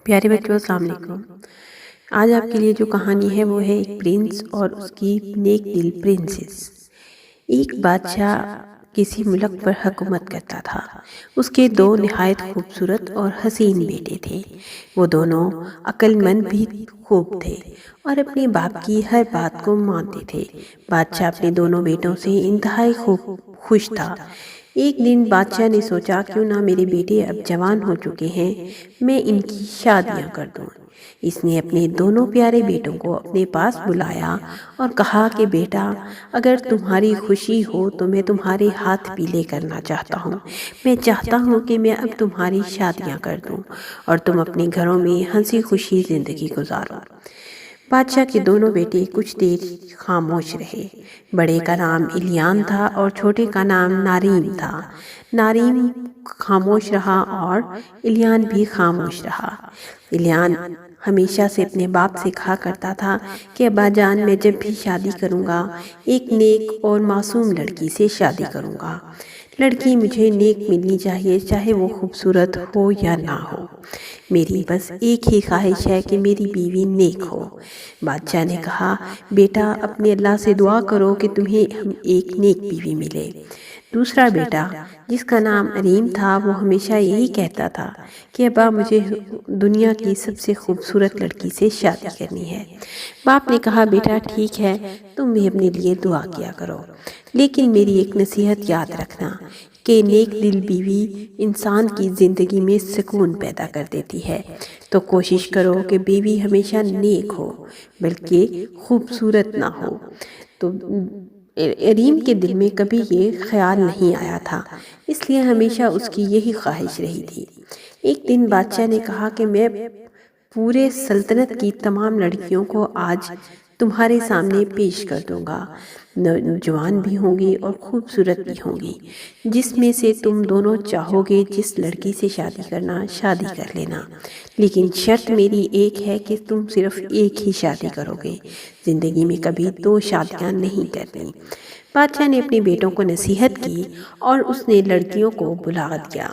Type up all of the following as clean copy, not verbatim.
پیارے بچوں السلام علیکم۔ آج آپ کے لیے جو کہانی ہے وہ ہے ایک پرنس اور اس کی نیک دل پرنسس۔ ایک بادشاہ کسی ملک پر حکومت کرتا تھا۔ اس کے دو نہایت خوبصورت اور حسین بیٹے تھے۔ وہ دونوں عقل مند بھی خوب تھے اور اپنے باپ کی ہر بات کو مانتے تھے۔ بادشاہ اپنے دونوں بیٹوں سے انتہائی خوش تھا۔ ایک دن بادشاہ نے سوچا کیوں نہ میرے بیٹے اب جوان ہو چکے ہیں، میں ان کی شادیاں کر دوں۔ اس نے اپنے دونوں پیارے بیٹوں کو اپنے پاس بلایا اور کہا کہ بیٹا، اگر تمہاری خوشی ہو تو میں تمہارے ہاتھ پیلے کرنا چاہتا ہوں۔ میں چاہتا ہوں کہ میں اب تمہاری شادیاں کر دوں اور تم اپنے گھروں میں ہنسی خوشی زندگی گزارو۔ بادشاہ کے دونوں بیٹے کچھ دیر خاموش رہے۔ بڑے کا نام الیان تھا اور چھوٹے کا نام نارین تھا۔ نارین خاموش رہا اور الیان بھی خاموش رہا۔ الیان ہمیشہ سے اپنے باپ سے کہا کرتا تھا کہ ابا جان، میں جب بھی شادی کروں گا ایک نیک اور معصوم لڑکی سے شادی کروں گا۔ لڑکی مجھے نیک ملنی چاہیے، چاہے وہ خوبصورت ہو یا نہ ہو۔ میری بس ایک ہی خواہش ہے کہ میری بیوی نیک ہو۔ بادشاہ نے کہا بیٹا، اپنے اللہ سے دعا کرو کہ تمہیں ایک نیک بیوی ملے۔ دوسرا بیٹا جس کا نام اریم تھا وہ ہمیشہ یہی کہتا تھا کہ ابا مجھے دنیا کی سب سے خوبصورت لڑکی سے شادی کرنی ہے۔ باپ نے کہا بیٹا ٹھیک ہے، تم بھی اپنے لیے دعا کیا کرو، لیکن میری ایک نصیحت یاد رکھنا کہ نیک دل بیوی انسان کی زندگی میں سکون پیدا کر دیتی ہے۔ تو کوشش کرو کہ بیوی ہمیشہ نیک ہو بلکہ خوبصورت نہ ہو۔ تو اریم کے دل میں کبھی یہ خیال نہیں آیا تھا، اس لیے ہمیشہ اس کی یہی خواہش رہی تھی۔ ایک دن بادشاہ نے کہا کہ میں پورے سلطنت کی تمام لڑکیوں کو آج تمہارے سامنے پیش کر دوں گا۔ نوجوان بھی ہوں گی اور خوبصورت بھی ہوں گی۔ جس میں سے تم دونوں چاہو گے جس لڑکی سے شادی کرنا، شادی کر لینا، لیکن شرط میری ایک ہے کہ تم صرف ایک ہی شادی کرو گے، زندگی میں کبھی دو شادیاں نہیں کرنی۔ بادشاہ نے اپنے بیٹوں کو نصیحت کی اور اس نے لڑکیوں کو بلا دیا۔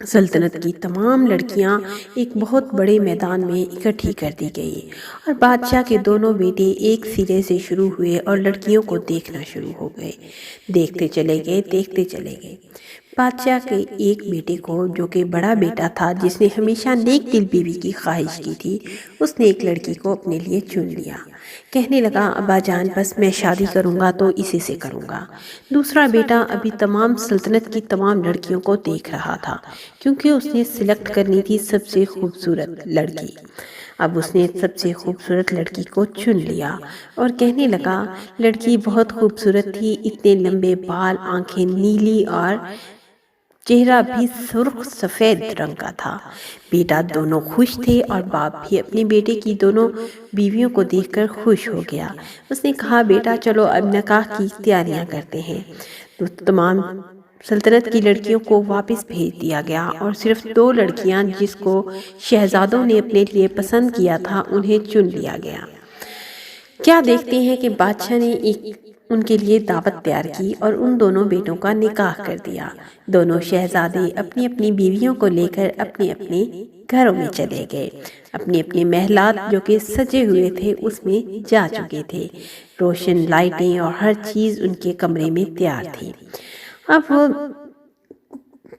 سلطنت کی تمام لڑکیاں ایک بہت بڑے میدان میں اکٹھی کر دی گئی اور بادشاہ کے دونوں بیٹے ایک سرے سے شروع ہوئے اور لڑکیوں کو دیکھنا شروع ہو گئے۔ دیکھتے چلے گئے۔ بادشاہ کے ایک بیٹے کو، جو کہ بڑا بیٹا تھا جس نے ہمیشہ نیک دل بیوی کی خواہش کی تھی، اس نے ایک لڑکی کو اپنے لیے چن لیا۔ کہنے لگا ابا جان، بس میں شادی کروں گا تو اسی سے کروں گا۔ دوسرا بیٹا ابھی تمام سلطنت کی تمام لڑکیوں کو دیکھ رہا تھا کیونکہ اس نے سلیکٹ کرنی تھی سب سے خوبصورت لڑکی۔ اب اس نے سب سے خوبصورت لڑکی کو چن لیا اور کہنے لگا لڑکی بہت خوبصورت تھی، اتنے لمبے بال، آنکھیں نیلی اور چہرہ بھی سرخ سفید رنگ کا تھا۔ بیٹا دونوں خوش تھے اور باپ بھی اپنے بیٹے کی دونوں بیویوں کو دیکھ کر خوش ہو گیا۔ اس نے کہا بیٹا چلو اب نکاح کی تیاریاں کرتے ہیں۔ تو تمام سلطنت کی لڑکیوں کو واپس بھیج دیا گیا اور صرف دو لڑکیاں جس کو شہزادوں نے اپنے لیے پسند کیا تھا انہیں چن لیا گیا۔ کیا دیکھتے ہیں کہ بادشاہ نے ان کے لیے دعوت تیار کی اور ان دونوں بیٹوں کا نکاح کر دیا۔ دونوں شہزادے اپنی اپنی بیویوں کو لے کر اپنے اپنے گھروں میں چلے گئے۔ اپنے اپنے محلات جو کہ سجے ہوئے تھے اس میں جا چکے تھے۔ روشن لائٹیں اور ہر چیز ان کے کمرے میں تیار تھی۔ اب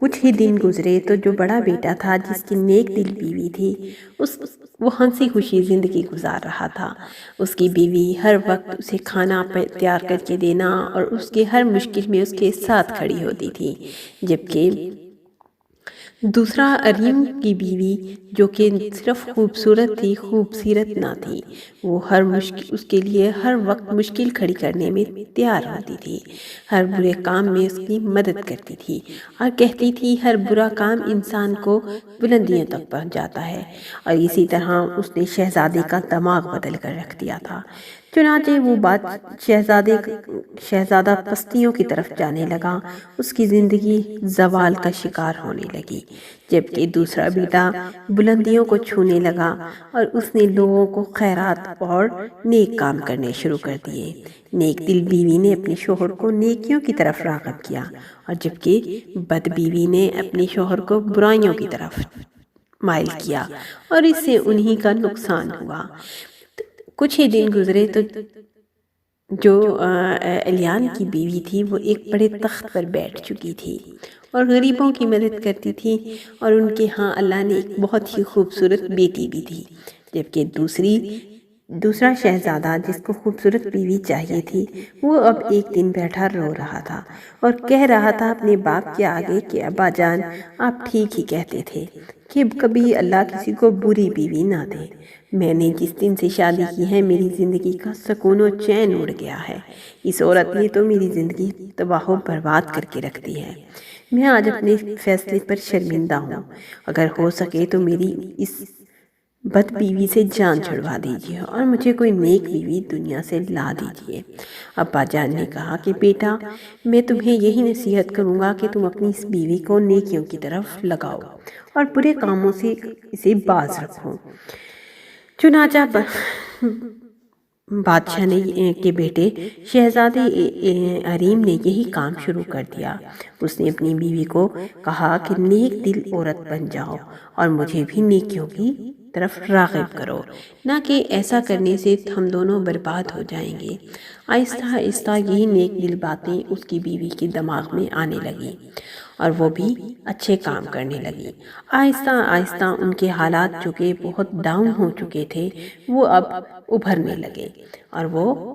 کچھ ہی دن گزرے تو جو بڑا بیٹا تھا جس کی نیک دل بیوی تھی وہ ہنسی خوشی زندگی گزار رہا تھا۔ اس کی بیوی ہر وقت اسے کھانا تیار کر کے دینا اور اس کے ہر مشکل میں اس کے ساتھ کھڑی ہوتی تھی، جبکہ دوسرا اریم کی بیوی جو کہ صرف خوبصورت تھی، خوبصیرت نہ تھی، وہ اس کے لیے ہر وقت مشکل کھڑی کرنے میں تیار ہوتی تھی، ہر برے کام میں اس کی مدد کرتی تھی اور کہتی تھی ہر برا کام انسان کو بلندیوں تک پہنچاتا ہے۔ اور اسی طرح اس نے شہزادے کا دماغ بدل کر رکھ دیا تھا۔ چنانچہ وہ شہزادہ پستیوں کی طرف جانے لگا، اس کی زندگی زوال کا شکار ہونے لگی، جبکہ دوسرا بیٹا بلندیوں کو چھونے لگا اور اس نے لوگوں کو خیرات اور نیک کام کرنے شروع کر دیے۔ نیک دل بیوی نے اپنے شوہر کو نیکیوں کی طرف راغب کیا اور جبکہ بد بیوی نے اپنے شوہر کو برائیوں کی طرف مائل کیا اور اس سے انہی کا نقصان ہوا۔ کچھ ہی دن گزرے تو جو الیان کی بیوی تھی وہ ایک بڑے تخت پر بیٹھ چکی تھی اور غریبوں کی مدد کرتی تھی، اور ان کے ہاں اللہ نے ایک بہت ہی خوبصورت بیٹی بھی تھی، جبکہ دوسرا شہزادہ جس کو خوبصورت بیوی چاہیے تھی وہ اب ایک دن بیٹھا رو رہا تھا اور کہہ رہا تھا اپنے باپ کے آگے کہ ابا جان آپ ٹھیک ہی کہتے تھے کہ کبھی اللہ کسی کو بری بیوی نہ دے۔ میں نے جس دن سے شادی کی ہے میری زندگی کا سکون و چین اڑ گیا ہے۔ اس عورت نے تو میری زندگی تباہ و برباد کر کے رکھ دی ہے۔ میں آج اپنے فیصلے پر شرمندہ ہوں۔ اگر ہو سکے تو میری اس بد بیوی سے جان چھڑوا دیجیے اور مجھے کوئی نیک بیوی دنیا سے لا دیجیے۔ ابا جان نے کہا کہ بیٹا میں تمہیں یہی نصیحت کروں گا کہ تم اپنی اس بیوی کو نیکیوں کی طرف لگاؤ اور برے کاموں سے اسے باز رکھو۔ چنانچہ بادشاہ کے بیٹے شہزادے عریم نے یہی کام شروع کر دیا۔ اس نے اپنی بیوی کو کہا کہ نیک دل عورت بن جاؤ اور مجھے بھی نیکیوں کی طرف راغب کرو، نہ کہ ایسا کرنے سے ہم دونوں برباد ہو جائیں گے۔ آہستہ آہستہ یہی نیک دل باتیں اس کی بیوی کے دماغ میں آنے لگی اور وہ بھی اچھے کام کرنے لگی۔ آہستہ آہستہ ان کے حالات جو کہ بہت ڈاؤن ہو چکے تھے وہ اب ابھرنے لگے اور وہ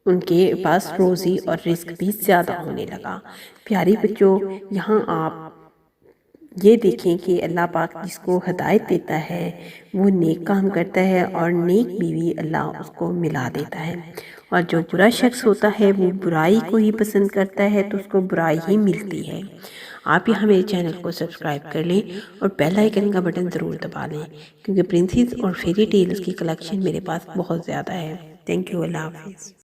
ان کے پاس روزی اور رزق بھی زیادہ ہونے لگا۔ پیاری بچوں، یہاں آپ یہ دیکھیں کہ اللہ پاک جس کو ہدایت دیتا ہے وہ نیک کام کرتا ہے اور نیک بیوی اللہ اس کو ملا دیتا ہے، اور جو برا شخص ہوتا ہے وہ برائی کو ہی پسند کرتا ہے تو اس کو برائی ہی ملتی ہے۔ آپ یہاں میرے چینل کو سبسکرائب کر لیں اور بیل آئیکن کا بٹن ضرور دبا لیں، کیونکہ پرنسز اور فیری ٹیلز کی کلیکشن میرے پاس بہت زیادہ ہے۔ تھینک یو، اللہ حافظ۔